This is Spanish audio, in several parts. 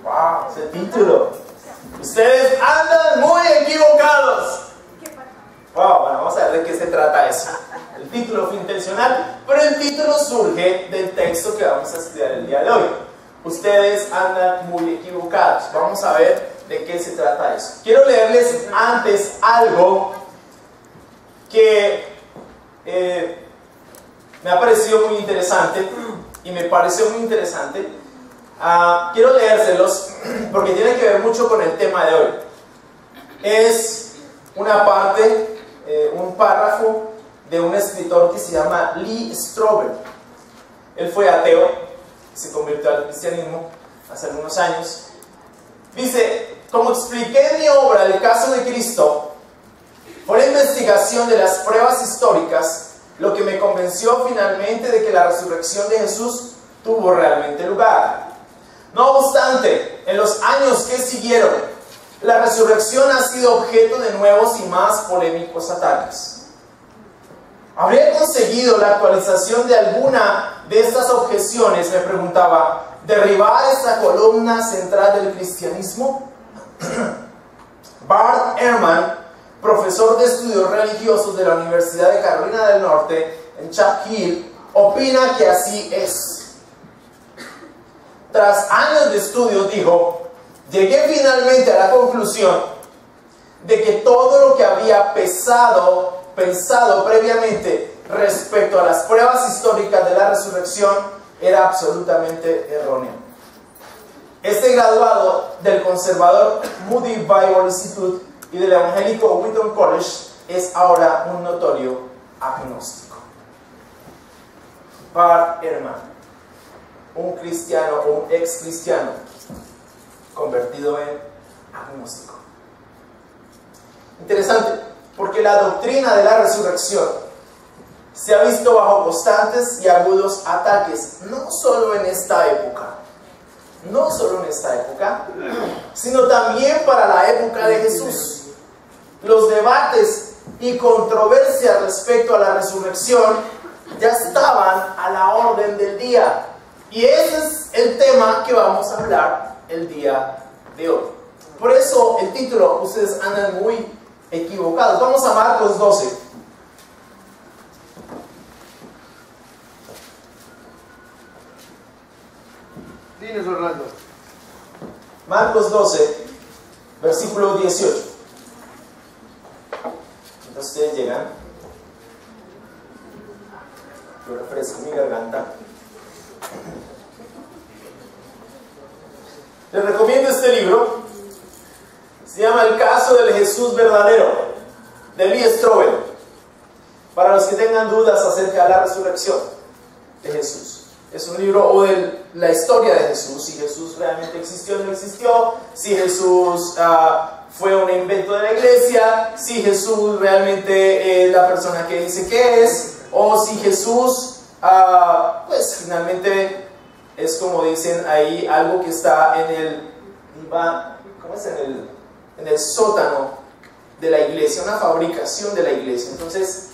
¡Wow! Ese título. Ustedes andan muy equivocados. Wow, bueno, vamos a ver de qué se trata eso. El título fue intencional, pero el título surge del texto que vamos a estudiar el día de hoy. Ustedes andan muy equivocados. Vamos a ver de qué se trata eso. Quiero leerles antes algo que me ha parecido muy interesante y me pareció muy interesante. Quiero leérselos porque tiene que ver mucho con el tema de hoy. Es una parte, un párrafo de un escritor que se llama Lee Strobel. Él fue ateo, se convirtió al cristianismo hace algunos años. Dice: como expliqué en mi obra El caso de Cristo, por la investigación de las pruebas históricas, lo que me convenció finalmente de que la resurrección de Jesús tuvo realmente lugar. No obstante, en los años que siguieron, la resurrección ha sido objeto de nuevos y más polémicos ataques. ¿Habría conseguido la actualización de alguna de estas objeciones, me preguntaba, derribar esta columna central del cristianismo? Bart Ehrman, profesor de estudios religiosos de la Universidad de Carolina del Norte en Chapel Hill, opina que así es. Tras años de estudio, dijo, llegué finalmente a la conclusión de que todo lo que había pensado previamente respecto a las pruebas históricas de la resurrección era absolutamente erróneo. Este graduado del conservador Moody Bible Institute y del evangélico Wheaton College es ahora un notorio agnóstico. Bart Ehrman, un cristiano o un ex cristiano convertido en agnóstico. Interesante, porque la doctrina de la resurrección se ha visto bajo constantes y agudos ataques, no solo en esta época, sino también para la época de Jesús. Los debates y controversias respecto a la resurrección ya estaban a la orden del día. Y ese es el tema que vamos a hablar el día de hoy. Por eso el título, ustedes andan muy equivocados. Vamos a Marcos 12. Dinos, Orlando. Marcos 12, versículo 18. Entonces ustedes llegan. Yo refresco mi garganta. Les recomiendo este libro. Se llama El caso del Jesús verdadero, de Lee Strobel, para los que tengan dudas acerca de la resurrección de Jesús. Es un libro o de la historia de Jesús, si Jesús realmente existió o no existió, si Jesús fue un invento de la iglesia, si Jesús realmente es la persona que dice que es, o si Jesús pues finalmente es, como dicen ahí, algo que está en el, ¿cómo es? En el sótano de la iglesia, una fabricación de la iglesia. Entonces,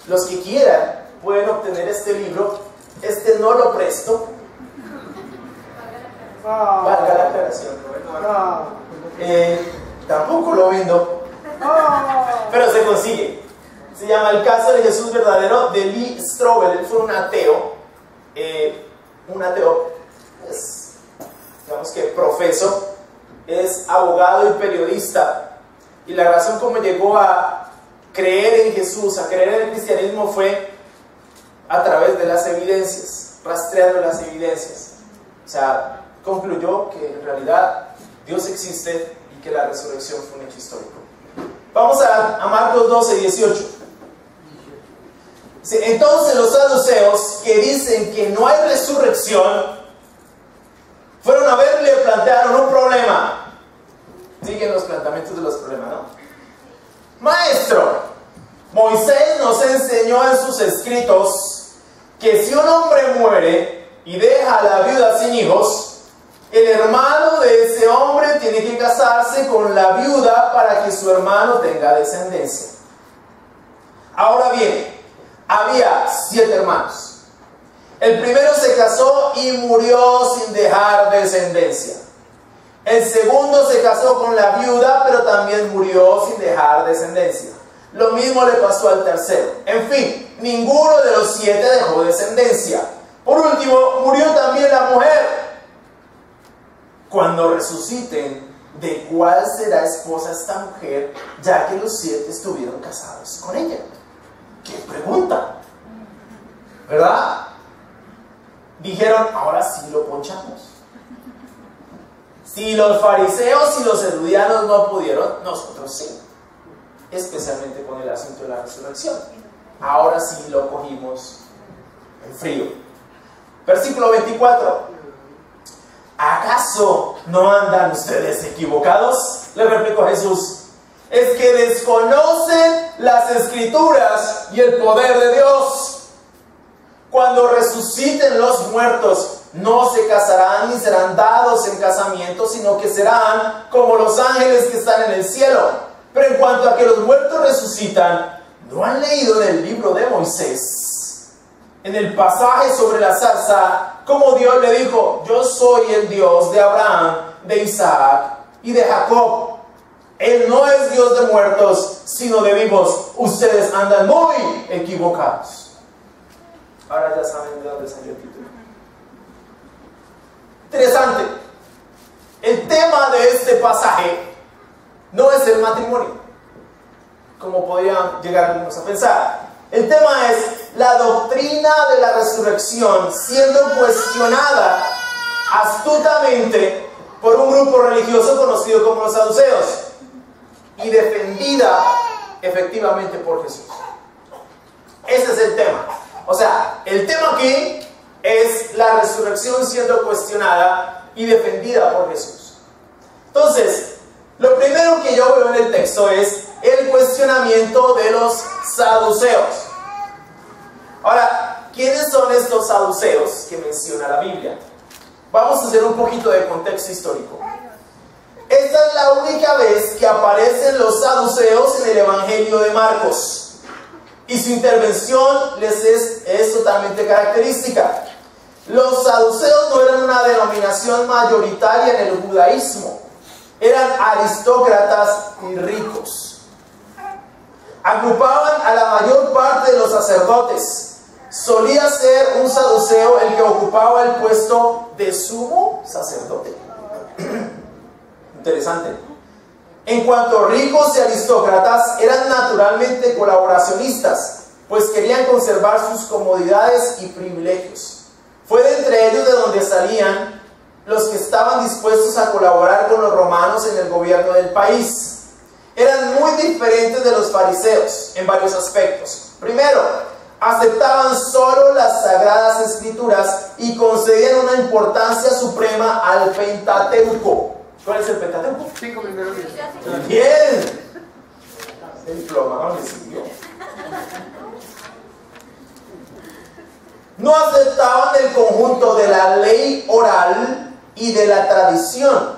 los que quieran pueden obtener este libro. Este no lo presto. Valga la aclaración. Tampoco lo vendo. Pero se consigue. Se llama El caso de Jesús verdadero, de Lee Strobel. Él fue un ateo, pues, digamos que profeso, es abogado y periodista, y la razón como llegó a creer en Jesús, a creer en el cristianismo, fue a través de las evidencias, rastreando las evidencias. O sea, concluyó que en realidad Dios existe y que la resurrección fue un hecho histórico. Vamos a Marcos 12, 18. Entonces los saduceos, que dicen que no hay resurrección, fueron a verle y plantearon un problema. Siguen los planteamientos de los problemas, ¿no? Maestro, Moisés nos enseñó en sus escritos que si un hombre muere y deja a la viuda sin hijos, el hermano de ese hombre tiene que casarse con la viuda para que su hermano tenga descendencia. Ahora bien, había 7 hermanos. El primero se casó y murió sin dejar descendencia. El segundo se casó con la viuda, pero también murió sin dejar descendencia. Lo mismo le pasó al tercero. En fin, ninguno de los 7 dejó descendencia. Por último, murió también la mujer. Cuando resuciten, ¿de cuál será esposa esta mujer, ya que los 7 estuvieron casados con ella? ¿Qué pregunta? ¿Verdad? Dijeron, ahora sí lo ponchamos. Si los fariseos y los herodianos no pudieron, nosotros sí. Especialmente con el asunto de la resurrección. Ahora sí lo cogimos en frío. Versículo 24. ¿Acaso no andan ustedes equivocados? Le replicó Jesús. Es que desconocen las Escrituras y el poder de Dios. Cuando resuciten los muertos, no se casarán ni serán dados en casamiento, sino que serán como los ángeles que están en el cielo. Pero en cuanto a que los muertos resucitan, ¿no han leído en el libro de Moisés, en el pasaje sobre la zarza, cómo Dios le dijo, yo soy el Dios de Abraham, de Isaac y de Jacob? Él no es Dios de muertos, sino de vivos. Ustedes andan muy equivocados. Ahora ya saben de dónde salió el título. Interesante. El tema de este pasaje no es el matrimonio, como podrían llegar algunos a pensar. El tema es la doctrina de la resurrección siendo cuestionada astutamente por un grupo religioso conocido como los saduceos y defendida efectivamente por Jesús. Ese es el tema. O sea, el tema aquí es la resurrección siendo cuestionada y defendida por Jesús. Entonces, lo primero que yo veo en el texto es el cuestionamiento de los saduceos. Ahora, ¿quiénes son estos saduceos que menciona la Biblia? Vamos a hacer un poquito de contexto histórico. Esta es la única vez que aparecen los saduceos en el Evangelio de Marcos. Y su intervención les es totalmente característica. Los saduceos no eran una denominación mayoritaria en el judaísmo. Eran aristócratas y ricos. Agrupaban a la mayor parte de los sacerdotes. Solía ser un saduceo el que ocupaba el puesto de sumo sacerdote. Interesante. En cuanto a ricos y aristócratas, eran naturalmente colaboracionistas, pues querían conservar sus comodidades y privilegios. Fue de entre ellos de donde salían los que estaban dispuestos a colaborar con los romanos en el gobierno del país. Eran muy diferentes de los fariseos en varios aspectos. Primero, aceptaban solo las sagradas escrituras y concedían una importancia suprema al Pentateuco. ¿Cuál es el Pentateuco? 5 primeros libros. ¡Bien! El diplomado me sirvió. No aceptaban el conjunto de la ley oral y de la tradición,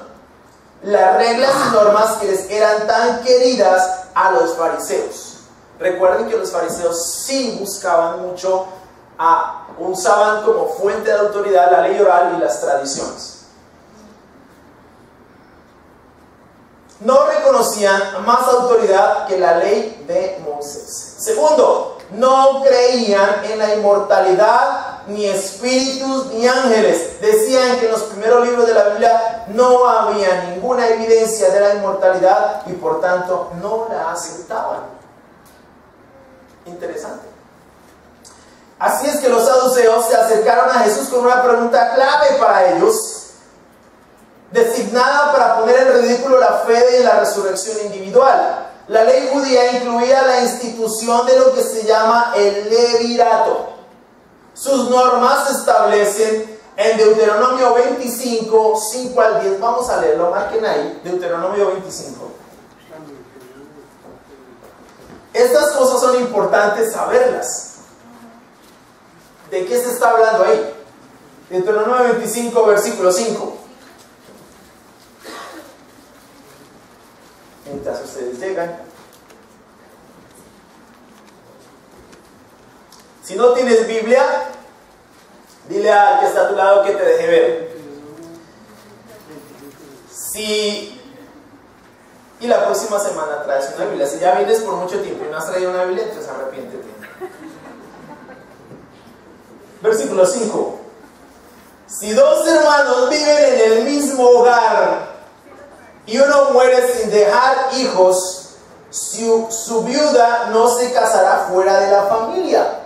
las reglas y normas que les eran tan queridas a los fariseos. Recuerden que los fariseos sí buscaban mucho, usaban como fuente de autoridad la ley oral y las tradiciones. No reconocían más autoridad que la ley de Moisés. Segundo, no creían en la inmortalidad, ni espíritus, ni ángeles. Decían que en los primeros libros de la Biblia no había ninguna evidencia de la inmortalidad y por tanto no la aceptaban. Interesante. Así es que los saduceos se acercaron a Jesús con una pregunta clave para ellos, designada para poner en ridículo la fe de la resurrección individual. La ley judía incluía la institución de lo que se llama el levirato. Sus normas se establecen en Deuteronomio 25, 5 al 10. Vamos a leerlo, marquen ahí, Deuteronomio 25. Estas cosas son importantes saberlas. ¿De qué se está hablando ahí? Deuteronomio 25, versículo 5. Mientras ustedes llegan. Si no tienes Biblia, dile al que está a tu lado que te deje ver. Y la próxima semana traes una Biblia. Si ya vienes por mucho tiempo y no has traído una Biblia, entonces arrepiéntete. Versículo 5. Si dos hermanos viven en el mismo hogar y uno muere sin dejar hijos, su viuda no se casará fuera de la familia.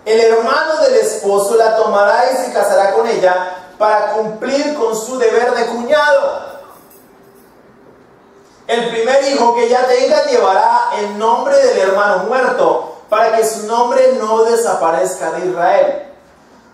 El hermano del esposo la tomará y se casará con ella para cumplir con su deber de cuñado. El primer hijo que ella tenga llevará el nombre del hermano muerto, para que su nombre no desaparezca de Israel.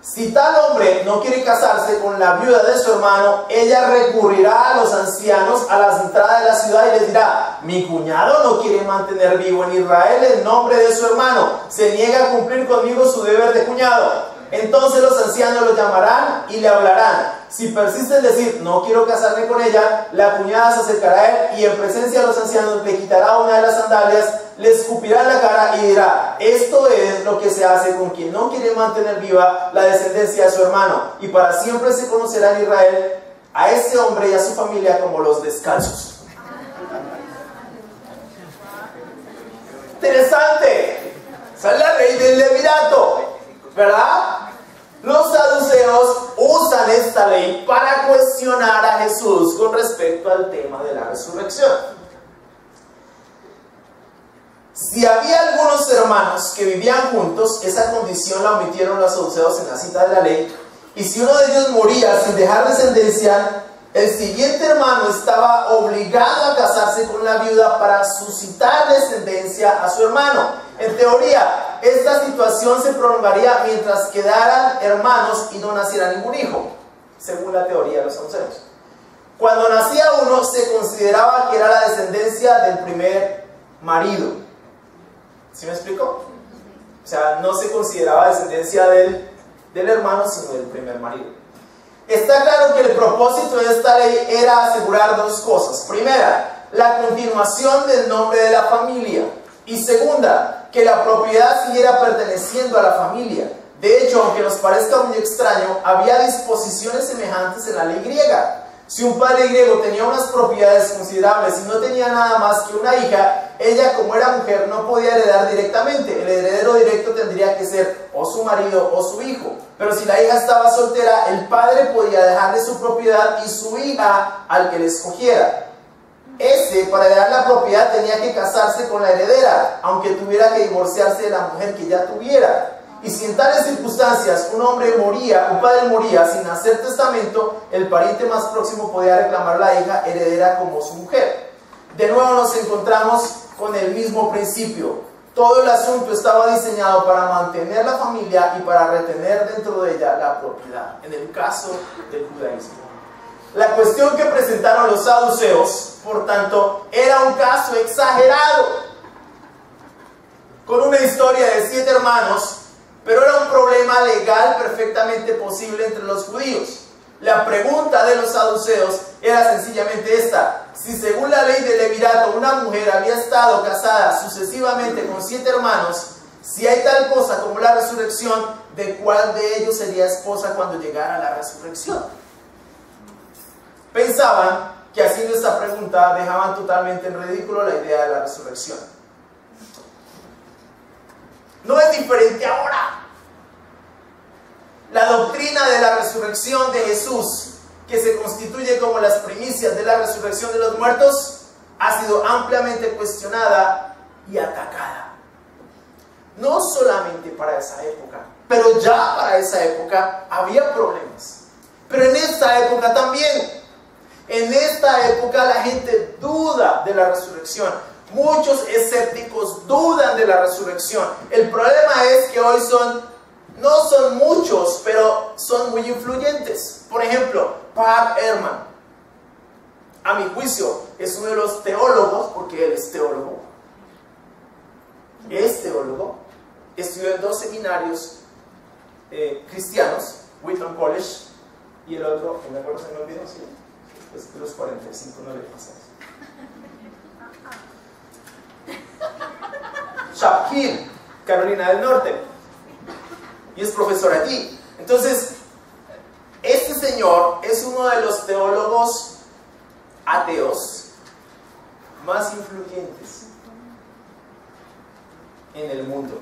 Si tal hombre no quiere casarse con la viuda de su hermano, ella recurrirá a los ancianos a las entradas de la ciudad y les dirá: mi cuñado no quiere mantener vivo en Israel el nombre de su hermano, se niega a cumplir conmigo su deber de cuñado. Entonces los ancianos lo llamarán y le hablarán. Si persiste en decir: no quiero casarme con ella, la cuñada se acercará a él y en presencia de los ancianos le quitará una de las sandalias, le escupirá en la cara y dirá: esto es lo que se hace con quien no quiere mantener viva la descendencia de su hermano, y para siempre se conocerá en Israel a ese hombre y a su familia como los descalzos. Interesante. Esa es la ley del levirato, ¿verdad? Los saduceos usan esta ley para cuestionar a Jesús con respecto al tema de la resurrección. Si había algunos hermanos que vivían juntos, esa condición la omitieron los saduceos en la cita de la ley, y si uno de ellos moría sin dejar descendencia, el siguiente hermano estaba obligado a casarse con la viuda para suscitar descendencia a su hermano. En teoría, esta situación se prolongaría mientras quedaran hermanos y no naciera ningún hijo, según la teoría de los saduceos. Cuando nacía uno, se consideraba que era la descendencia del primer marido. ¿Sí me explico? O sea, no se consideraba descendencia del hermano, sino del primer marido. Está claro que el propósito de esta ley era asegurar dos cosas. Primera, la continuación del nombre de la familia. Y segunda, que la propiedad siguiera perteneciendo a la familia. De hecho, aunque nos parezca muy extraño, había disposiciones semejantes en la ley griega. Si un padre griego tenía unas propiedades considerables y no tenía nada más que una hija, ella, como era mujer, no podía heredar directamente. El heredero directo tendría que ser o su marido o su hijo. Pero si la hija estaba soltera, el padre podía dejarle su propiedad y su hija al que le escogiera. Para heredar la propiedad, tenía que casarse con la heredera, aunque tuviera que divorciarse de la mujer que ya tuviera. Y si en tales circunstancias un padre moría sin hacer testamento, el pariente más próximo podía reclamar a la hija heredera como su mujer. De nuevo nos encontramos con el mismo principio. Todo el asunto estaba diseñado para mantener la familia y para retener dentro de ella la propiedad, en el caso del judaísmo. La cuestión que presentaron los saduceos, por tanto, era un caso exagerado, con una historia de 7 hermanos, pero era un problema legal perfectamente posible entre los judíos. La pregunta de los saduceos era sencillamente esta: si según la ley del levirato una mujer había estado casada sucesivamente con 7 hermanos, si hay tal cosa como la resurrección, ¿de cuál de ellos sería esposa cuando llegara la resurrección? Pensaban que haciendo esta pregunta dejaban totalmente en ridículo la idea de la resurrección. No es diferente ahora. La doctrina de la resurrección de Jesús, que se constituye como las primicias de la resurrección de los muertos, ha sido ampliamente cuestionada y atacada. No solamente para esa época, pero ya para esa época había problemas. Pero en esta época también. En esta época la gente duda de la resurrección. Muchos escépticos dudan de la resurrección. El problema es que hoy no son muchos, pero son muy influyentes. Por ejemplo, Pat Ehrman, a mi juicio, es uno de los teólogos, porque él es teólogo. Estudió en 2 seminarios cristianos, Wheaton College, y el otro, ¿me acuerdo si me olvidó? Sí. Después de los 45 no le pasa eso. Chapel Hill, Carolina del Norte, y es profesor allí. Entonces, este señor es uno de los teólogos ateos más influyentes en el mundo.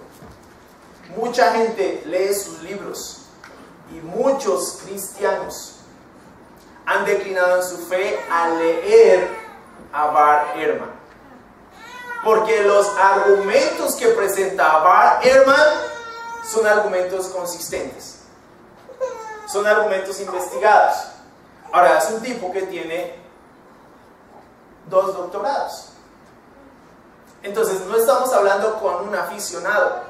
Mucha gente lee sus libros y muchos cristianos han declinado en su fe al leer a Bart Ehrman, porque los argumentos que presenta Bart Ehrman son argumentos consistentes, son argumentos investigados. Ahora, es un tipo que tiene 2 doctorados. Entonces, no estamos hablando con un aficionado,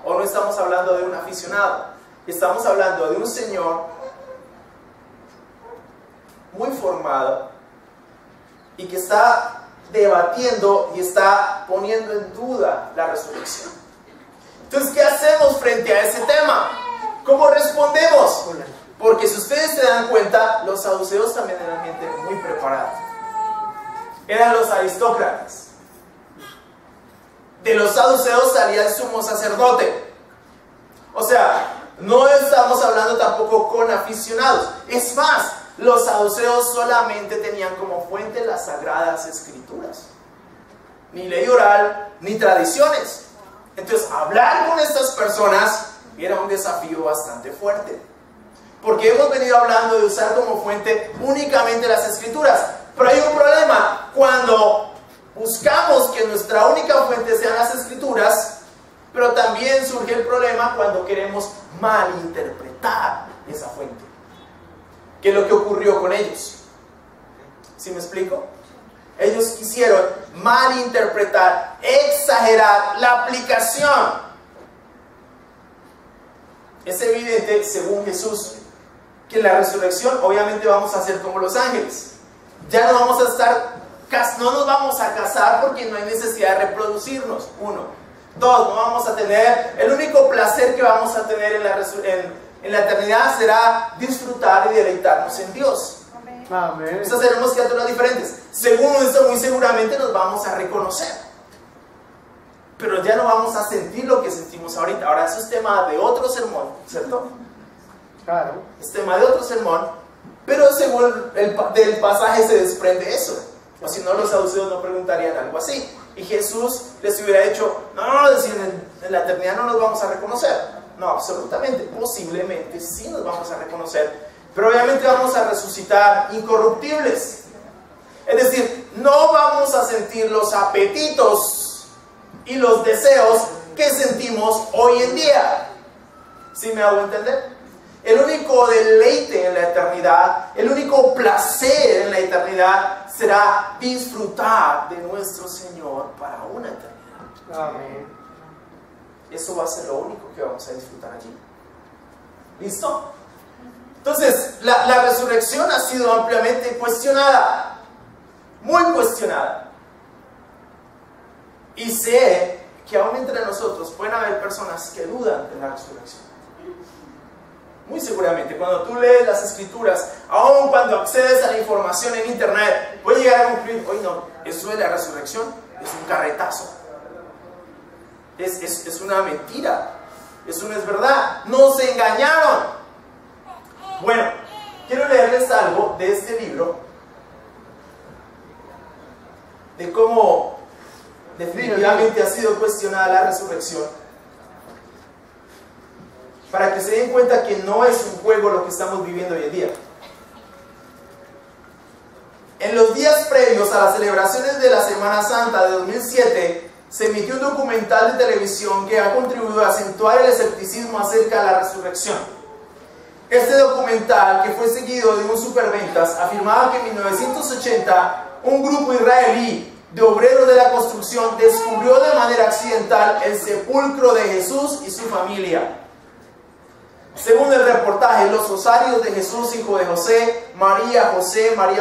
o no estamos hablando de un aficionado. Estamos hablando de un señor muy formado y que está debatiendo y está poniendo en duda la resurrección. Entonces, ¿qué hacemos frente a ese tema? ¿Cómo respondemos? Porque si ustedes se dan cuenta, los saduceos también eran gente muy preparada. Eran los aristócratas. De los saduceos salía el sumo sacerdote. O sea, no estamos hablando tampoco con aficionados. Es más, los saduceos solamente tenían como fuente las sagradas escrituras. Ni ley oral, ni tradiciones. Entonces, hablar con estas personas era un desafío bastante fuerte. Porque hemos venido hablando de usar como fuente únicamente las escrituras. Pero hay un problema. Cuando buscamos que nuestra única fuente sean las escrituras, pero también surge el problema cuando queremos malinterpretar esa fuente. ¿Qué es lo que ocurrió con ellos? ¿Sí me explico? Ellos quisieron malinterpretar, exagerar la aplicación. Es evidente, según Jesús, que en la resurrección obviamente vamos a ser como los ángeles. Ya no vamos a estar, no nos vamos a casar porque no hay necesidad de reproducirnos. 1. 2, no vamos a tener, el único placer que vamos a tener en la eternidad será disfrutar y deleitarnos en Dios. Amén. Entonces seremos criaturas diferentes. Según esto, muy seguramente nos vamos a reconocer, pero ya no vamos a sentir lo que sentimos ahorita. Ahora, eso es tema de otro sermón, ¿cierto? Claro. Es tema de otro sermón, pero según del pasaje se desprende eso. O si no, los saduceos no preguntarían algo así. Y Jesús les hubiera dicho, no, en la eternidad no nos vamos a reconocer. No, absolutamente, posiblemente sí nos vamos a reconocer, pero obviamente vamos a resucitar incorruptibles. Es decir, no vamos a sentir los apetitos y los deseos que sentimos hoy en día. ¿Sí me hago entender? El único deleite en la eternidad, el único placer en la eternidad será disfrutar de nuestro Señor para una eternidad. Amén. Eso va a ser lo único que vamos a disfrutar allí. ¿Listo? Entonces, la resurrección ha sido ampliamente cuestionada. Muy cuestionada. Y sé que aún entre nosotros pueden haber personas que dudan de la resurrección. Muy seguramente, cuando tú lees las escrituras, aun cuando accedes a la información en internet, puedes llegar a concluir, oye no, eso de la resurrección es un carretazo. Es una mentira. Eso no es verdad. Nos engañaron. Bueno, quiero leerles algo de este libro, de cómo definitivamente ha sido cuestionada la resurrección, para que se den cuenta que no es un juego lo que estamos viviendo hoy en día. En los días previos a las celebraciones de la Semana Santa de 2007, se emitió un documental de televisión que ha contribuido a acentuar el escepticismo acerca de la resurrección. Este documental, que fue seguido de un superventas, afirmaba que en 1980 un grupo israelí de obreros de la construcción descubrió de manera accidental el sepulcro de Jesús y su familia. Según el reportaje, los osarios de Jesús, hijo de José, María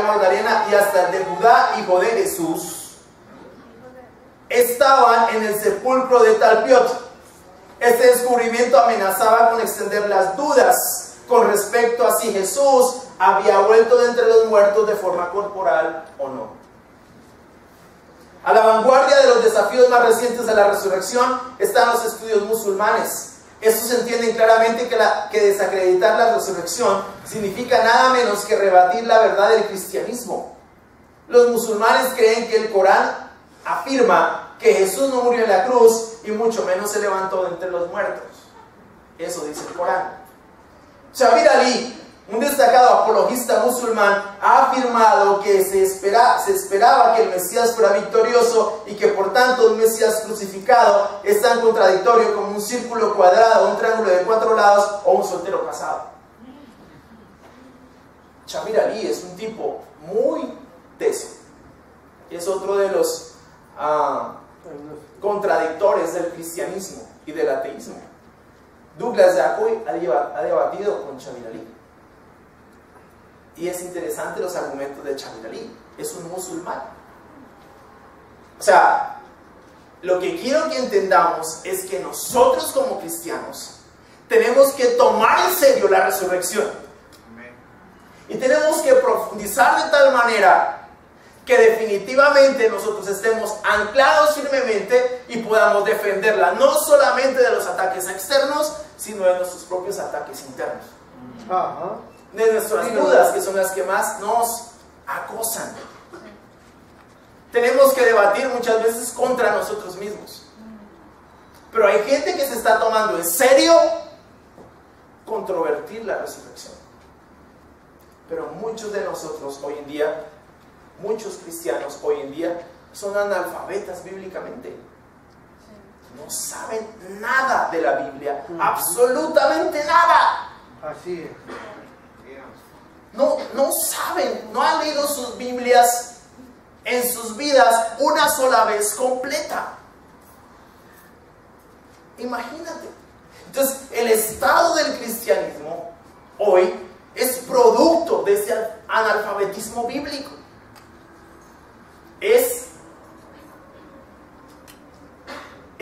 Magdalena y hasta el de Judá, hijo de Jesús, estaban en el sepulcro de Talpiot. Este descubrimiento amenazaba con extender las dudas con respecto a si Jesús había vuelto de entre los muertos de forma corporal o no. A la vanguardia de los desafíos más recientes de la resurrección están los estudios musulmanes. Estos entienden claramente que desacreditar la resurrección significa nada menos que rebatir la verdad del cristianismo. Los musulmanes creen que el Corán afirma que Jesús no murió en la cruz y mucho menos se levantó de entre los muertos. Eso dice el Corán. Shabir Ali, un destacado apologista musulmán, ha afirmado que se esperaba que el Mesías fuera victorioso y que por tanto un Mesías crucificado es tan contradictorio como un círculo cuadrado, un triángulo de 4 lados o un soltero casado. Shabir Ali es un tipo muy teso. Es otro de los contradictores del cristianismo y del ateísmo. Douglas Jacobi ha debatido con Shabir Ali. Y es interesante los argumentos de Shabir Ali. Es un musulmán. O sea, lo que quiero que entendamos es que nosotros como cristianos tenemos que tomar en serio la resurrección. Y tenemos que profundizar de tal manera que definitivamente nosotros estemos anclados firmemente y podamos defenderla, no solamente de los ataques externos, sino de nuestros propios ataques internos. De nuestras dudas, que son las que más nos acosan. Tenemos que debatir muchas veces contra nosotros mismos. Pero hay gente que se está tomando en serio controvertir la resurrección. Pero muchos de nosotros hoy en día, muchos cristianos hoy en día, son analfabetas bíblicamente. No saben nada de la Biblia, absolutamente nada. Así es. No saben, no han leído sus Biblias en sus vidas una sola vez completa. Imagínate. Entonces, el estado del cristianismo hoy es producto de ese analfabetismo bíblico. Es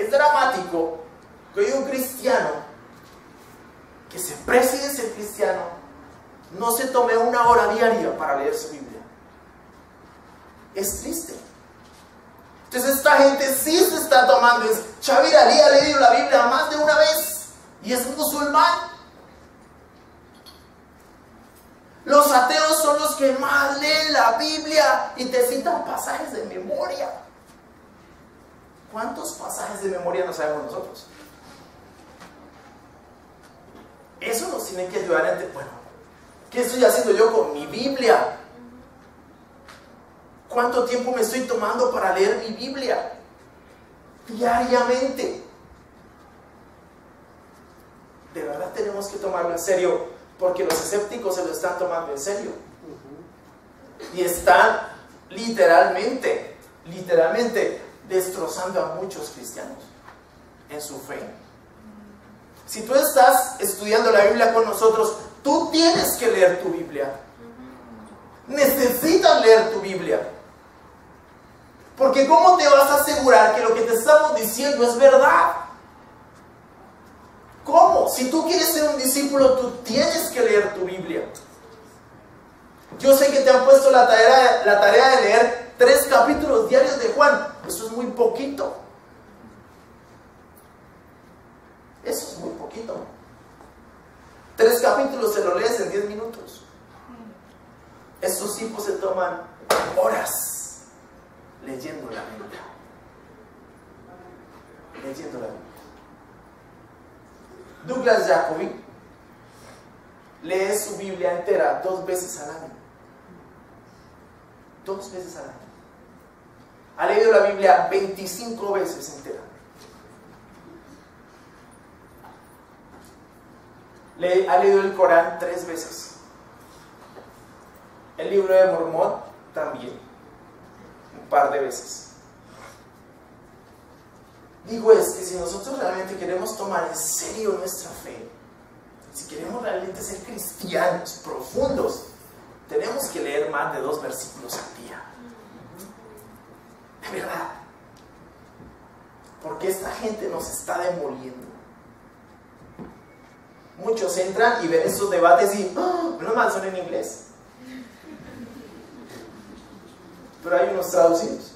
dramático que hoy un cristiano que se precie de ser cristiano no se tome una hora diaria para leer su Biblia. Es triste. Entonces esta gente sí se está tomando. Shabir Ali ha leído la Biblia más de una vez y es musulmán. Los ateos son los que más leen la Biblia y te citan pasajes de memoria. ¿Cuántos pasajes de memoria no sabemos nosotros? Eso nos tiene que ayudar a entender, bueno, ¿qué estoy haciendo yo con mi Biblia? ¿Cuánto tiempo me estoy tomando para leer mi Biblia? Diariamente. De verdad tenemos que tomarlo en serio, porque los escépticos se lo están tomando en serio. Y están literalmente destrozando a muchos cristianos en su fe. Si tú estás estudiando la Biblia con nosotros, tú tienes que leer tu Biblia. Necesitas leer tu Biblia. Porque ¿cómo te vas a asegurar que lo que te estamos diciendo es verdad? ¿Cómo? Si tú quieres ser un discípulo, tú tienes que leer tu Biblia. Yo sé que te han puesto la tarea de leer 3 capítulos diarios de Juan. Eso es muy poquito. Eso es muy poquito. 3 capítulos se lo lees en 10 minutos. Esos tipos se toman horas leyendo la Biblia. Leyendo la Biblia. Douglas Jacobi lee su Biblia entera 2 veces al año. 2 veces al año. Ha leído la Biblia 25 veces entera. Ha leído el Corán 3 veces. El libro de Mormón también. Un par de veces. Digo, es que si nosotros realmente queremos tomar en serio nuestra fe, si queremos realmente ser cristianos profundos, tenemos que leer más de 2 versículos al día. De verdad. Porque esta gente nos está demoliendo. Muchos entran y ven esos debates y no más son en inglés. Pero hay unos traducidos.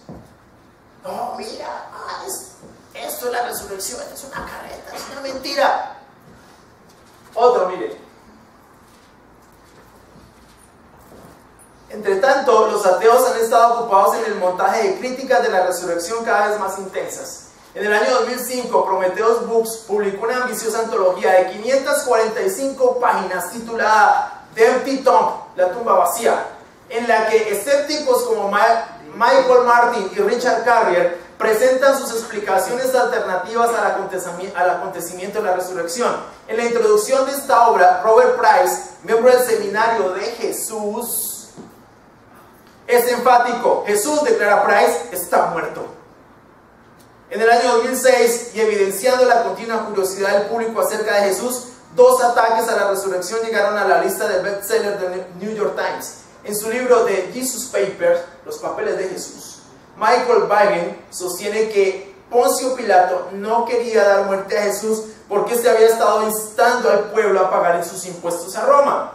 No, mira, esto es la resurrección, es una careta, es una mentira. Otro, mire. Entre tanto, los ateos han estado ocupados en el montaje de críticas de la resurrección cada vez más intensas. En el año 2005, Prometheus Books publicó una ambiciosa antología de 545 páginas titulada The Empty Tomb, la tumba vacía, en la que escépticos como Michael Martin y Richard Carrier presentan sus explicaciones alternativas al acontecimiento de la resurrección. En la introducción de esta obra, Robert Price, miembro del Seminario de Jesús, es enfático. Jesús, declara Price, está muerto. En el año 2006, y evidenciando la continua curiosidad del público acerca de Jesús, 2 ataques a la resurrección llegaron a la lista de bestsellers del New York Times. En su libro The Jesus Papers, los papeles de Jesús, Michael Baggin sostiene que Poncio Pilato no quería dar muerte a Jesús porque se había estado instando al pueblo a pagar en sus impuestos a Roma.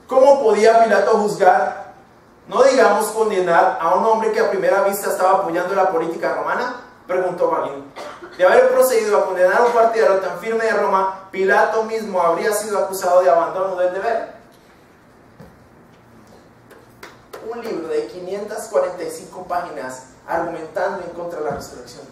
¿Cómo podía Pilato juzgar, no digamos condenar, a un hombre que a primera vista estaba apoyando la política romana? Preguntó Baggin. De haber procedido a condenar a un partidario tan firme de Roma, Pilato mismo habría sido acusado de abandono del deber. Un libro de 545 páginas argumentando en contra de la resurrección.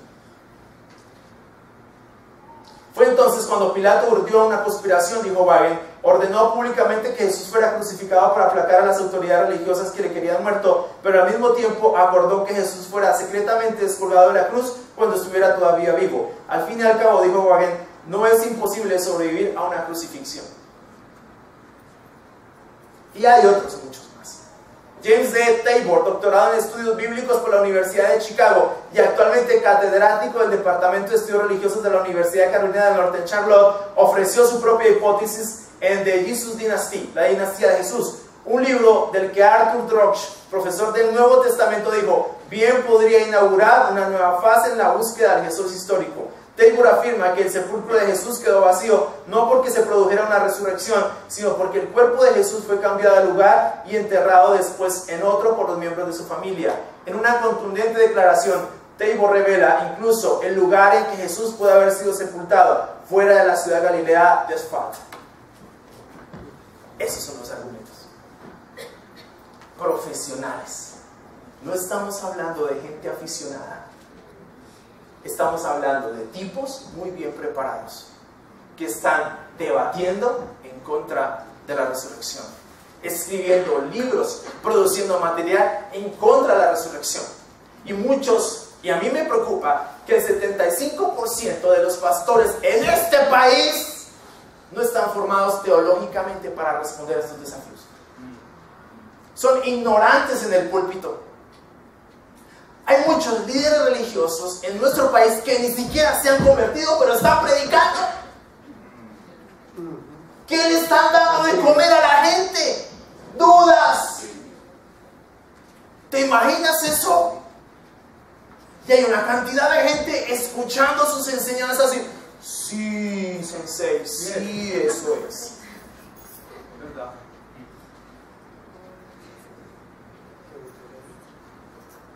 Fue entonces cuando Pilato urdió una conspiración, dijo Baggin, ordenó públicamente que Jesús fuera crucificado para aplacar a las autoridades religiosas que le querían muerto, pero al mismo tiempo acordó que Jesús fuera secretamente descolgado de la cruz cuando estuviera todavía vivo. Al fin y al cabo, dijo Baggin, no es imposible sobrevivir a una crucifixión. Y hay otros muchos. James D. Tabor, doctorado en estudios bíblicos por la Universidad de Chicago y actualmente catedrático del Departamento de Estudios Religiosos de la Universidad de Carolina del Norte en Charlotte, ofreció su propia hipótesis en The Jesus Dynasty, la dinastía de Jesús, un libro del que Arthur Drosch, profesor del Nuevo Testamento, dijo, bien podría inaugurar una nueva fase en la búsqueda del Jesús histórico. Tabor afirma que el sepulcro de Jesús quedó vacío no porque se produjera una resurrección, sino porque el cuerpo de Jesús fue cambiado de lugar y enterrado después en otro por los miembros de su familia. En una contundente declaración, Tabor revela incluso el lugar en que Jesús puede haber sido sepultado, fuera de la ciudad de Galilea de asfalto. Esos son los argumentos. Profesionales. No estamos hablando de gente aficionada. Estamos hablando de tipos muy bien preparados que están debatiendo en contra de la resurrección, escribiendo libros, produciendo material en contra de la resurrección. Y muchos, y a mí me preocupa, que el 75% de los pastores en este país no están formados teológicamente para responder a estos desafíos. Son ignorantes en el púlpito. Hay muchos líderes religiosos en nuestro país que ni siquiera se han convertido, pero están predicando. ¿Qué le están dando de comer a la gente? Dudas. ¿Te imaginas eso? Y hay una cantidad de gente escuchando sus enseñanzas y sí, sensei, sí, eso es. ¿Verdad?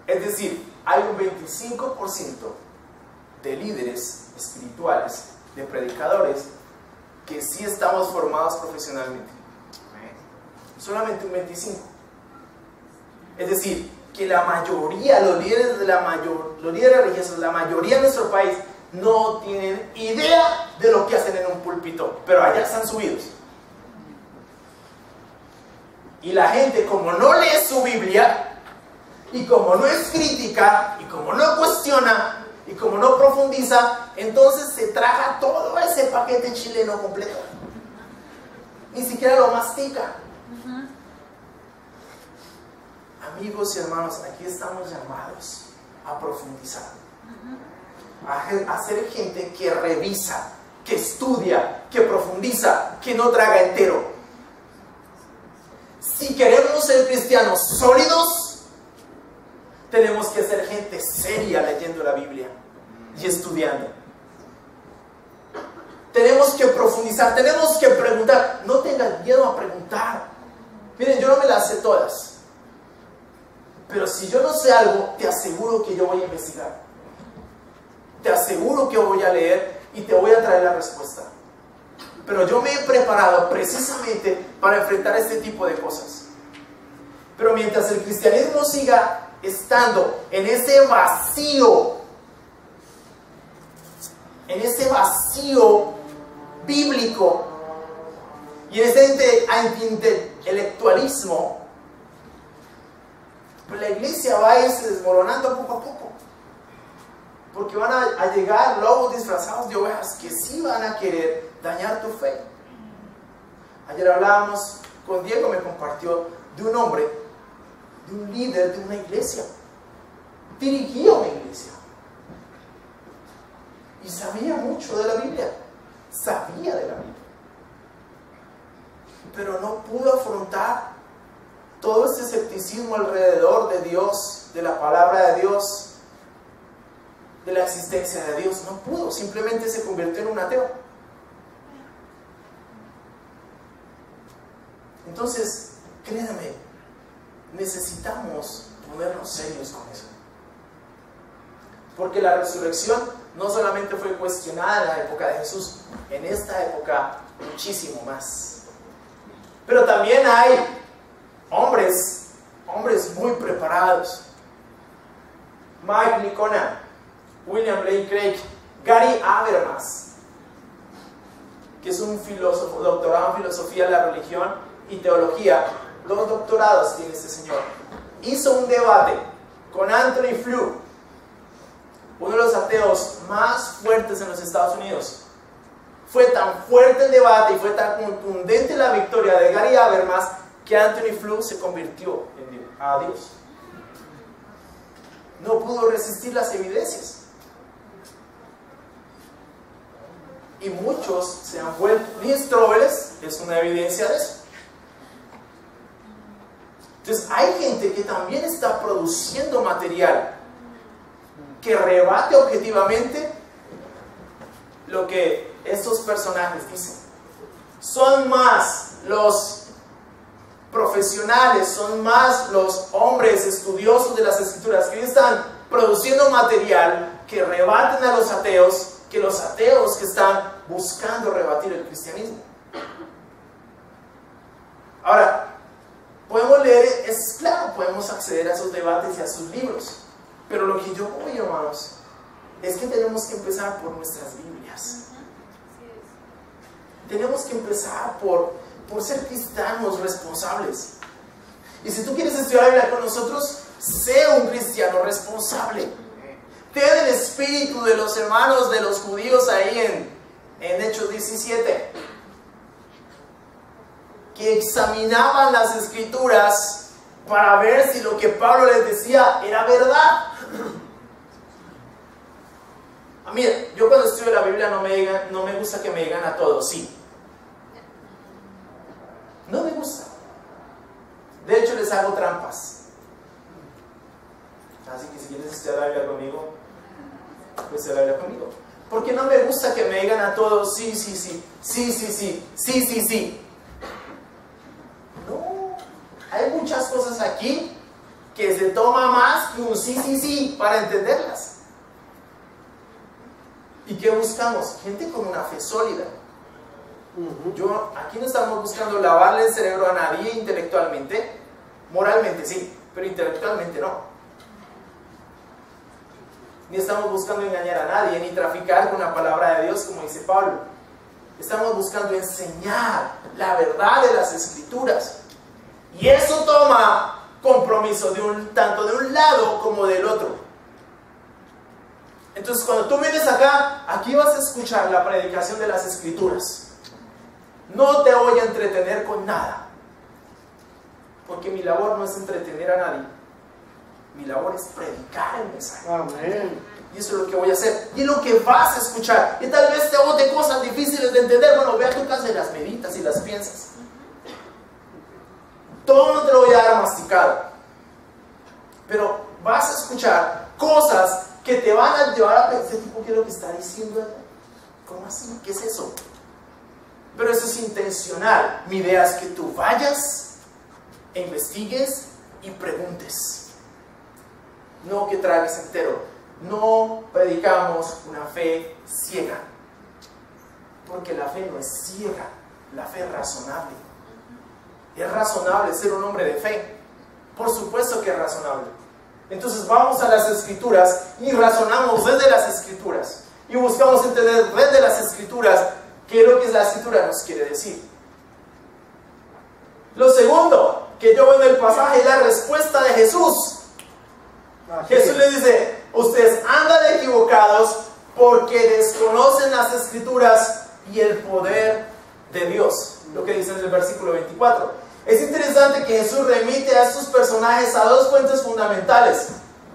Es decir, hay un 25% de líderes espirituales, de predicadores, que sí estamos formados profesionalmente. Solamente un 25%. Es decir, que la mayoría, los líderes religiosos, la mayoría de nuestro país, no tienen idea de lo que hacen en un púlpito, pero allá están subidos. Y la gente, como no lee su Biblia, y como no es crítica, y como no cuestiona, y como no profundiza, entonces se traga todo ese paquete chileno completo. Ni siquiera lo mastica. Amigos y hermanos, aquí estamos llamados a profundizar. A ser gente que revisa, que estudia, que profundiza, que no traga entero. Si queremos ser cristianos sólidos, tenemos que ser gente seria leyendo la Biblia y estudiando. Tenemos que profundizar, tenemos que preguntar. No tengan miedo a preguntar. Miren, yo no me las sé todas, pero si yo no sé algo, te aseguro que yo voy a investigar. Te aseguro que voy a leer y te voy a traer la respuesta. Pero yo me he preparado precisamente para enfrentar este tipo de cosas. Pero mientras el cristianismo siga estando en ese vacío bíblico y en ese antiintelectualismo, pues la iglesia va a irse desmoronando poco a poco, porque van a llegar lobos disfrazados de ovejas que sí van a querer dañar tu fe. Ayer hablábamos con Diego, me compartió de un hombre, de un líder de una iglesia, dirigía una iglesia y sabía mucho de la Biblia, pero no pudo afrontar todo ese escepticismo alrededor de Dios, de la palabra de Dios, de la existencia de Dios. No pudo, simplemente se convirtió en un ateo. Entonces, créanme, necesitamos ponernos serios con eso. Porque la resurrección no solamente fue cuestionada en la época de Jesús, en esta época muchísimo más. Pero también hay hombres muy preparados. Mike Licona, William Lane Craig, Gary Habermas, que es un filósofo, doctorado en filosofía de la religión y teología, 2 doctorados tiene este señor. Hizo un debate con Anthony Flew, uno de los ateos más fuertes en los Estados Unidos. Fue tan fuerte el debate y fue tan contundente la victoria de Gary Habermas que Anthony Flew se convirtió a Dios. No pudo resistir las evidencias. Y muchos se han vuelto. Lee Strobel es una evidencia de eso. Entonces hay gente que también está produciendo material que rebate objetivamente lo que estos personajes dicen. Son más los profesionales, son más los hombres estudiosos de las Escrituras que están produciendo material que rebaten a los ateos, que los ateos que están buscando rebatir el cristianismo. Ahora, podemos leer, es claro, podemos acceder a esos debates y a sus libros, pero lo que yo voy, hermanos, es que tenemos que empezar por nuestras Biblias. Tenemos que empezar por ser cristianos responsables. Y si tú quieres estudiar la Biblia con nosotros, sé un cristiano responsable. Ten el espíritu de los hermanos de los judíos ahí en Hechos 17, que examinaban las Escrituras para ver si lo que Pablo les decía era verdad. Mira, yo cuando estudio la Biblia no me gusta que me digan a todos sí. No me gusta. De hecho, les hago trampas. Así que si quieres estudiar la Biblia conmigo, pues estudia la Biblia conmigo. Porque no me gusta que me digan a todos sí, sí, sí, sí, sí, sí, sí, sí, sí. No, hay muchas cosas aquí que se toma más que un sí, sí, sí para entenderlas. ¿Y qué buscamos? Gente con una fe sólida. Aquí no estamos buscando lavarle el cerebro a nadie intelectualmente. Moralmente sí, pero intelectualmente no. Ni estamos buscando engañar a nadie, ni traficar con la palabra de Dios, como dice Pablo. Estamos buscando enseñar la verdad de las Escrituras. Y eso toma compromiso tanto de un lado como del otro. Entonces, cuando tú vienes acá, aquí vas a escuchar la predicación de las Escrituras. No te voy a entretener con nada, porque mi labor no es entretener a nadie. Mi labor es predicar el mensaje. Amén. Y eso es lo que voy a hacer. Y es lo que vas a escuchar. Y tal vez te bote cosas difíciles de entender. Bueno, ve a tu casa y las meditas y las piensas. Todo no te lo voy a dar masticado, pero vas a escuchar cosas que te van a llevar a pensar, tipo, ¿qué es lo que está diciendo? ¿Cómo así? ¿Qué es eso? Pero eso es intencional. Mi idea es que tú vayas e investigues y preguntes. No que tragues entero. No predicamos una fe ciega. Porque la fe no es ciega. La fe es razonable. Es razonable ser un hombre de fe. Por supuesto que es razonable. Entonces vamos a las Escrituras y razonamos desde las Escrituras. Y buscamos entender desde las Escrituras qué es lo que la Escritura nos quiere decir. Lo segundo que yo veo en el pasaje es la respuesta de Jesús. Jesús le dice, ustedes andan equivocados porque desconocen las Escrituras y el poder de Dios. Lo que dice en el versículo 24. Es interesante que Jesús remite a estos personajes a dos fuentes fundamentales.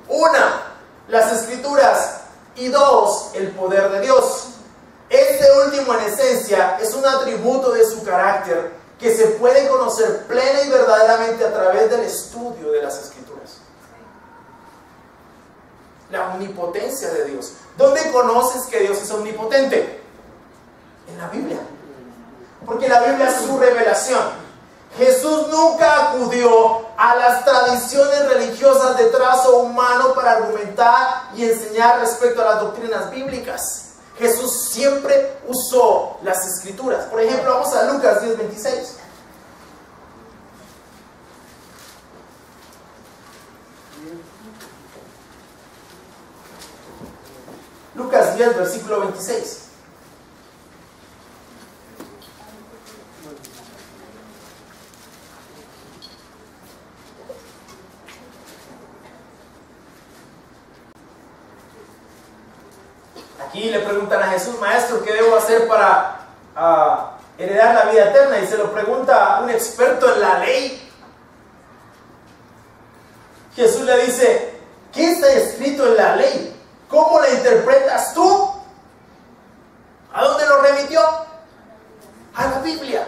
Una, las Escrituras, y dos, el poder de Dios. Este último, en esencia, es un atributo de su carácter que se puede conocer plena y verdaderamente a través del estudio de las Escrituras. La omnipotencia de Dios. ¿Dónde conoces que Dios es omnipotente? En la Biblia. Porque la Biblia es su revelación. Jesús nunca acudió a las tradiciones religiosas de trazo humano para argumentar y enseñar respecto a las doctrinas bíblicas. Jesús siempre usó las Escrituras. Por ejemplo, vamos a Lucas 10:26. Lucas 10, versículo 26. Aquí le preguntan a Jesús, maestro, ¿qué debo hacer para heredar la vida eterna? Y se lo pregunta un experto en la ley. Jesús le dice, ¿qué está escrito en la ley? ¿Cómo la interpretas tú? ¿A dónde lo remitió? A la Biblia.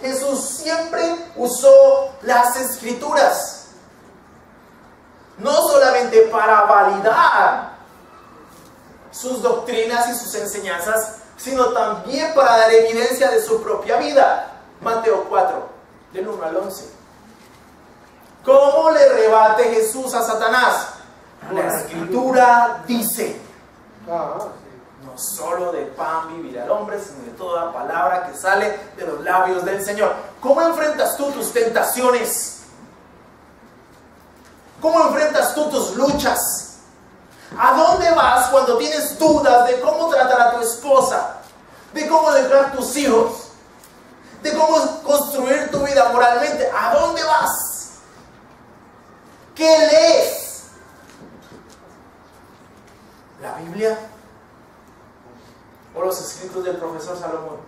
Jesús siempre usó las Escrituras, no solamente para validar sus doctrinas y sus enseñanzas, sino también para dar evidencia de su propia vida. Mateo 4, del 1 al 11. ¿Cómo le rebate Jesús a Satanás? La Escritura dice, no solo de pan vivirá el hombre, sino de toda palabra que sale de los labios del Señor. ¿Cómo enfrentas tú tus tentaciones? ¿Cómo enfrentas tú tus luchas? ¿A dónde vas cuando tienes dudas de cómo tratar a tu esposa? ¿De cómo educar a tus hijos? ¿De cómo construir tu vida moralmente? ¿A dónde vas? ¿Qué lees? ¿La Biblia? ¿O los escritos del profesor Salomón?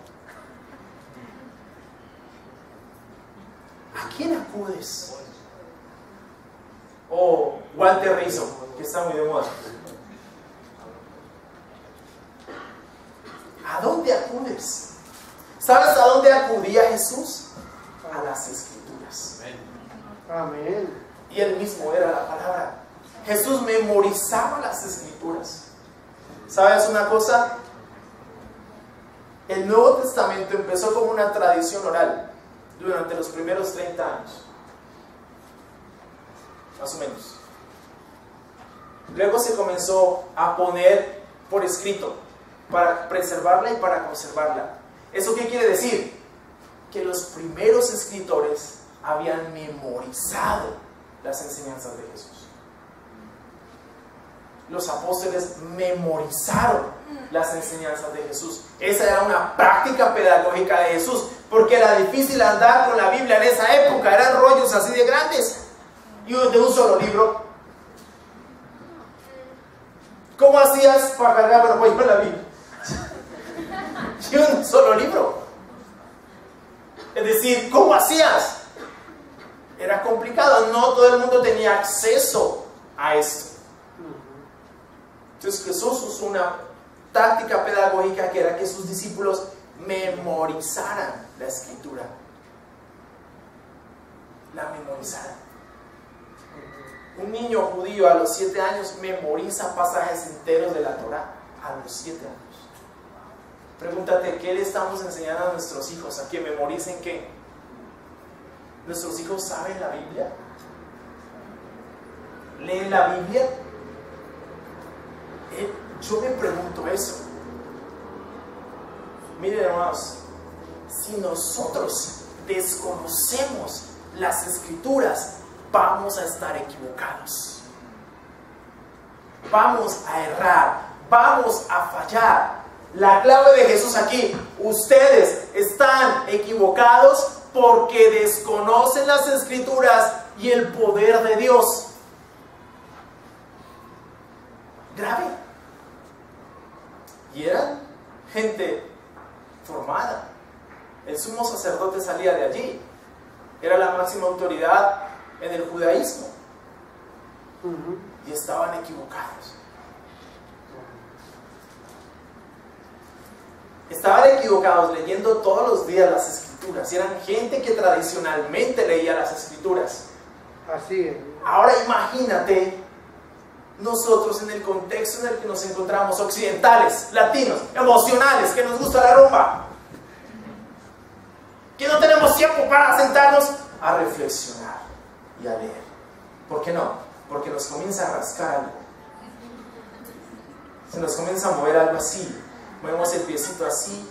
¿A quién acudes? O Walter Rizzo, que está muy de moda. ¿A dónde acudes? ¿Sabes a dónde acudía Jesús? A las Escrituras. Amén. Y él mismo era la palabra. Jesús memorizaba las Escrituras. ¿Sabes una cosa? El Nuevo Testamento empezó como una tradición oral durante los primeros 30 años. Más o menos. Luego se comenzó a poner por escrito para preservarla y para conservarla. ¿Eso qué quiere decir? Que los primeros escritores habían memorizado las enseñanzas de Jesús. Los apóstoles memorizaron las enseñanzas de Jesús. Esa era una práctica pedagógica de Jesús, porque era difícil andar con la Biblia en esa época. Eran rollos así de grandes y de un solo libro. ¿Cómo hacías para cargar? Bueno, voy con la Biblia. Y un solo libro. Es decir, ¿cómo hacías? Era complicado. No todo el mundo tenía acceso a esto. Entonces Jesús usó una táctica pedagógica que era que sus discípulos memorizaran la Escritura. La memorizaran. Un niño judío a los 7 años memoriza pasajes enteros de la Torá. A los 7 años. Pregúntate, ¿qué le estamos enseñando a nuestros hijos? ¿A que memoricen qué? ¿Nuestros hijos saben la Biblia? ¿Leen la Biblia? Yo me pregunto eso. Miren, hermanos, si nosotros desconocemos las Escrituras, vamos a estar equivocados. Vamos a errar, vamos a fallar. La clave de Jesús aquí: ustedes están equivocados porque desconocen las Escrituras y el poder de Dios. Grave. Y eran gente formada. El sumo sacerdote salía de allí. Era la máxima autoridad en el judaísmo. Y estaban equivocados. Estaban equivocados leyendo todos los días las Escrituras. Eran gente que tradicionalmente leía las Escrituras. Así es. Ahora imagínate nosotros en el contexto en el que nos encontramos, occidentales, latinos, emocionales, que nos gusta la rumba, que no tenemos tiempo para sentarnos a reflexionar y a leer. ¿Por qué no? Porque nos comienza a rascar algo. Se nos comienza a mover algo así. Movemos el piecito así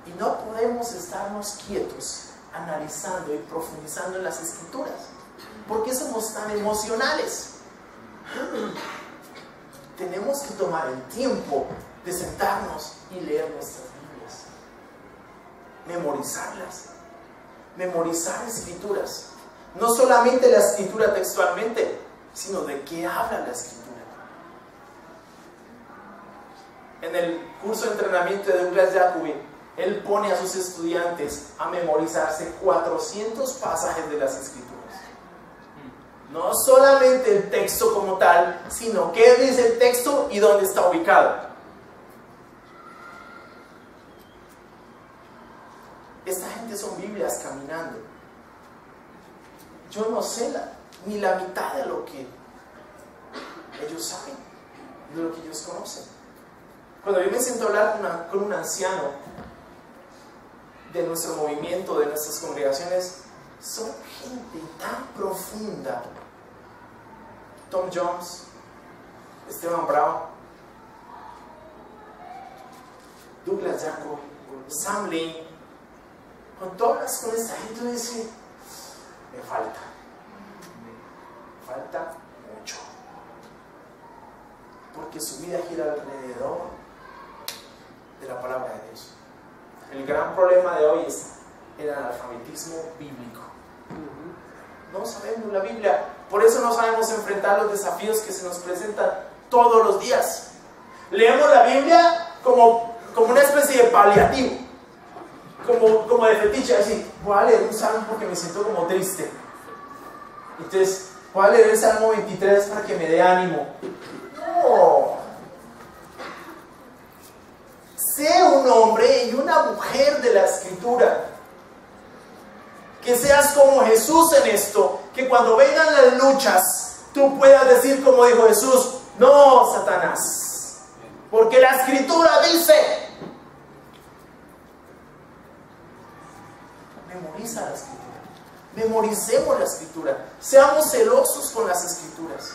y no podemos estarnos quietos analizando y profundizando en las Escrituras. ¿Por qué somos tan emocionales? Tenemos que tomar el tiempo de sentarnos y leer nuestras Biblias, memorizarlas, memorizar Escrituras. No solamente la Escritura textualmente, sino de qué habla la Escritura. En el curso de entrenamiento de Douglas Jacoby, él pone a sus estudiantes a memorizarse 400 pasajes de las Escrituras. No solamente el texto como tal, sino qué dice el texto y dónde está ubicado. Esta gente son Biblias caminando. Yo no sé ni la mitad de lo que ellos saben, de lo que ellos conocen. Cuando yo me siento a hablar con un anciano de nuestro movimiento, de nuestras congregaciones, son gente tan profunda. Tom Jones, Esteban Brown, Douglas Jacob, Sam Lin, con esta gente uno dice, me falta mucho, porque su vida gira alrededor de la palabra de Dios. El gran problema de hoy es el analfabetismo bíblico. No sabemos la Biblia, por eso no sabemos enfrentar los desafíos que se nos presentan todos los días. Leemos la Biblia como una especie de paliativo, como de fetiche, así, voy a leer un salmo porque me siento como triste. Entonces, voy a leer el Salmo 23 para que me dé ánimo. No. Sé un hombre y una mujer de la Escritura. Que seas como Jesús en esto, que cuando vengan las luchas, tú puedas decir como dijo Jesús, no, Satanás, porque la Escritura dice. Memoriza la Escritura, memoricemos la Escritura, seamos celosos con las Escrituras,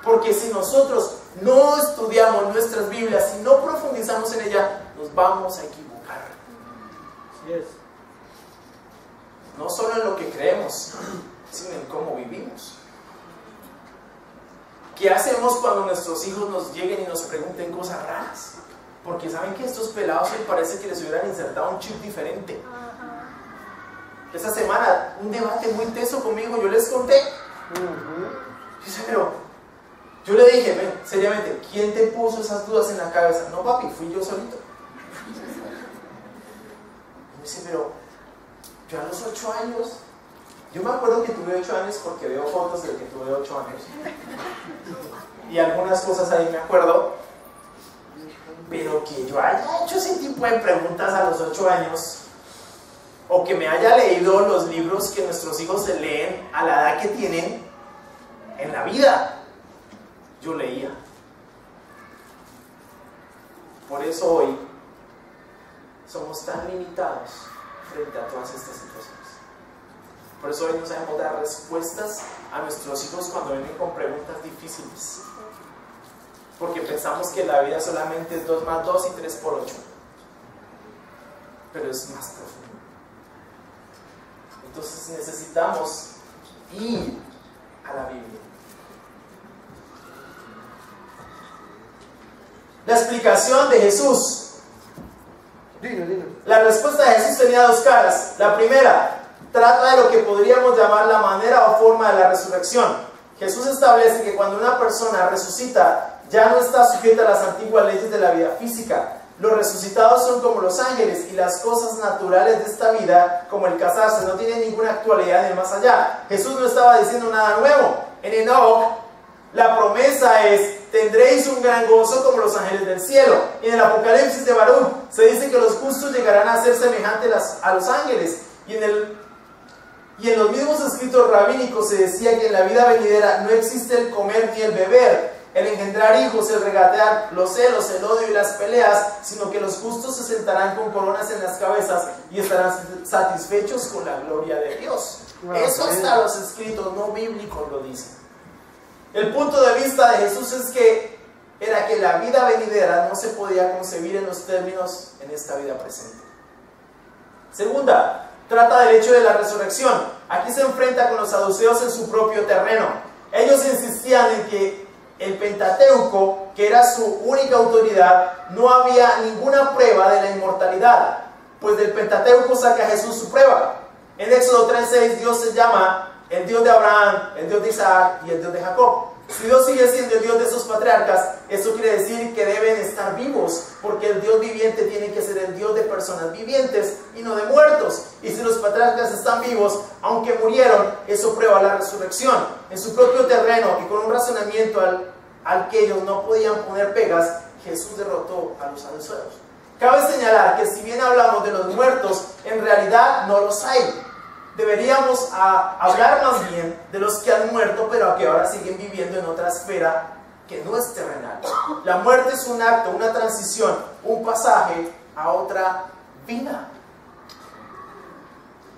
porque si nosotros no estudiamos nuestras Biblias y no profundizamos en ella, nos vamos a equivocar. Así es. No solo en lo que creemos, sino en cómo vivimos. ¿Qué hacemos cuando nuestros hijos nos lleguen y nos pregunten cosas raras? Porque saben que estos pelados me parece que les hubieran insertado un chip diferente. Esta semana, un debate muy teso conmigo, yo les conté. Dice, pero yo le dije, ven, seriamente, ¿quién te puso esas dudas en la cabeza? No, papi, fui yo solito. Y me dice, pero yo a los 8 años, yo me acuerdo que tuve 8 años porque veo fotos de que tuve 8 años. Y algunas cosas ahí me acuerdo. Pero que yo haya hecho ese tipo de preguntas a los 8 años, o que me haya leído los libros que nuestros hijos se leen a la edad que tienen en la vida, yo leía. Por eso hoy somos tan limitados frente a todas estas situaciones. Por eso hoy no sabemos dar respuestas a nuestros hijos cuando vienen con preguntas difíciles, porque pensamos que la vida solamente es 2 más 2 y 3 por 8, pero es más profundo. Entonces necesitamos ir la explicación de Jesús. Dilo. La respuesta de Jesús tenía dos caras. La primera, trata de lo que podríamos llamar la manera o forma de la resurrección. Jesús establece que cuando una persona resucita, ya no está sujeta a las antiguas leyes de la vida física. Los resucitados son como los ángeles y las cosas naturales de esta vida, como el casarse, no tienen ninguna actualidad en el más allá. Jesús no estaba diciendo nada nuevo. En Enoch, la promesa es: tendréis un gran gozo como los ángeles del cielo. Y en el Apocalipsis de Baruch se dice que los justos llegarán a ser semejantes a los ángeles. Y en los mismos escritos rabínicos se decía que en la vida venidera no existe el comer ni el beber, el engendrar hijos, el regatear, los celos, el odio y las peleas, sino que los justos se sentarán con coronas en las cabezas y estarán satisfechos con la gloria de Dios. Eso hasta los escritos no bíblicos lo dicen. El punto de vista de Jesús es que era que la vida venidera no se podía concebir en los términos en esta vida presente. Segunda, trata del hecho de la resurrección. Aquí se enfrenta con los saduceos en su propio terreno. Ellos insistían en que el Pentateuco, que era su única autoridad, no había ninguna prueba de la inmortalidad, pues del Pentateuco saca Jesús su prueba. En Éxodo 3:6 Dios se llama el Dios de Abraham, el Dios de Isaac y el Dios de Jacob. Si Dios sigue siendo el Dios de esos patriarcas, eso quiere decir que deben estar vivos, porque el Dios viviente tiene que ser el Dios de personas vivientes y no de muertos. Y si los patriarcas están vivos, aunque murieron, eso prueba la resurrección. En su propio terreno y con un razonamiento al que ellos no podían poner pegas, Jesús derrotó a los saduceos. Cabe señalar que si bien hablamos de los muertos, en realidad no los hay. Deberíamos hablar más bien de los que han muerto, pero que ahora siguen viviendo en otra esfera que no es terrenal. La muerte es un acto, una transición, un pasaje a otra vida.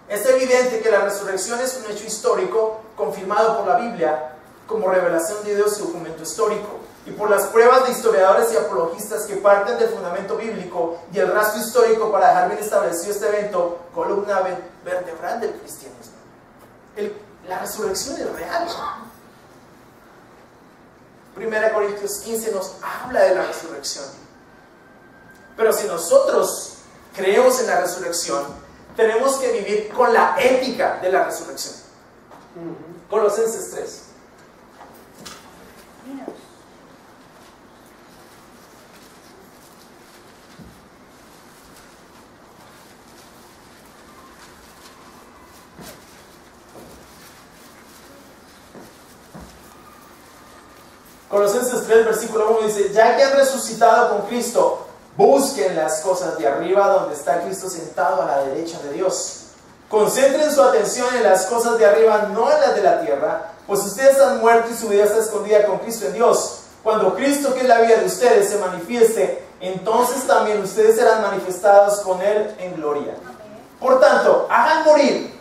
Es evidente que la resurrección es un hecho histórico confirmado por la Biblia como revelación de Dios y documento histórico, y por las pruebas de historiadores y apologistas que parten del fundamento bíblico y el rastro histórico para dejar bien establecido este evento, columna vertebral del cristianismo. La resurrección es real. 1 Corintios 15 nos habla de la resurrección. Pero si nosotros creemos en la resurrección, tenemos que vivir con la ética de la resurrección. Colosenses 3. Colosenses 3, versículo 1 dice: ya que han resucitado con Cristo, busquen las cosas de arriba, donde está Cristo sentado a la derecha de Dios. Concentren su atención en las cosas de arriba, no en las de la tierra, pues ustedes han muerto y su vida está escondida con Cristo en Dios. Cuando Cristo, que es la vida de ustedes, se manifieste, entonces también ustedes serán manifestados con Él en gloria. Por tanto, hagan morir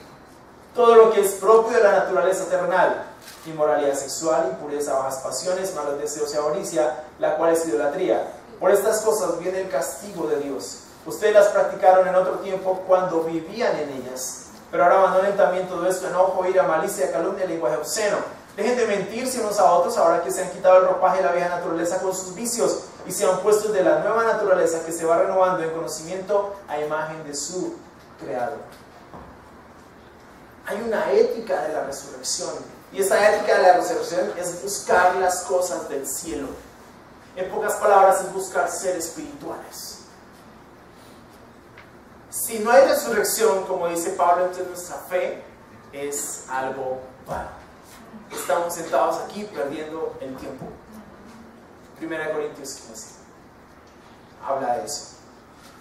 todo lo que es propio de la naturaleza terrenal: inmoralidad sexual, impureza, bajas pasiones, malos deseos y avaricia, la cual es idolatría. Por estas cosas viene el castigo de Dios. Ustedes las practicaron en otro tiempo cuando vivían en ellas. Pero ahora abandonen también todo esto: enojo, ira, malicia, calumnia, lenguaje obsceno. Dejen de mentirse unos a otros, ahora que se han quitado el ropaje de la vieja naturaleza con sus vicios y se han puesto de la nueva naturaleza que se va renovando en conocimiento a imagen de su Creador. Hay una ética de la resurrección, y esa ética de la resurrección es buscar las cosas del cielo. En pocas palabras, es buscar ser espirituales. Si no hay resurrección, como dice Pablo, entonces nuestra fe es algo vano. Estamos sentados aquí perdiendo el tiempo. 1 Corintios 15 habla de eso.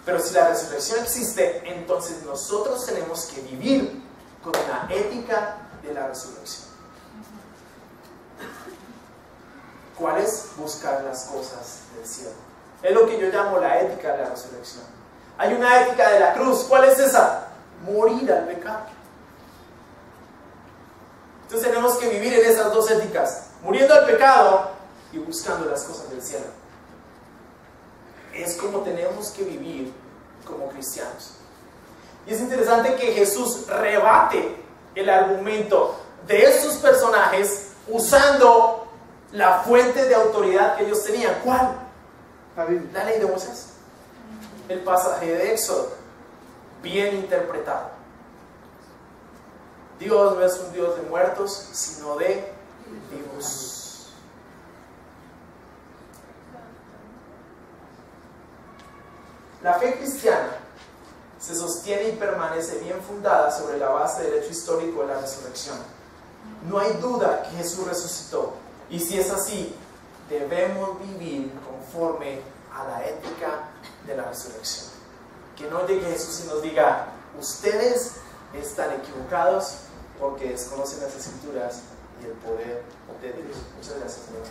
Pero si la resurrección existe, entonces nosotros tenemos que vivir con una ética de la resurrección. ¿Cuál es? Buscar las cosas del cielo. Es lo que yo llamo la ética de la resurrección. Hay una ética de la cruz. ¿Cuál es esa? Morir al pecado. Entonces tenemos que vivir en esas dos éticas: muriendo al pecado y buscando las cosas del cielo. Es como tenemos que vivir como cristianos. Y es interesante que Jesús rebate el argumento de estos personajes usando la fuente de autoridad que ellos tenían. ¿Cuál? La Biblia. La ley de Moisés. El pasaje de Éxodo, bien interpretado. Dios no es un Dios de muertos, sino de vivos. La fe cristiana se sostiene y permanece bien fundada sobre la base del hecho histórico de la resurrección. No hay duda que Jesús resucitó, y si es así, debemos vivir conforme a la ética de la resurrección. Que no llegue Jesús y nos diga: ustedes están equivocados porque desconocen las Escrituras y el poder de Dios. Muchas gracias, hermanos.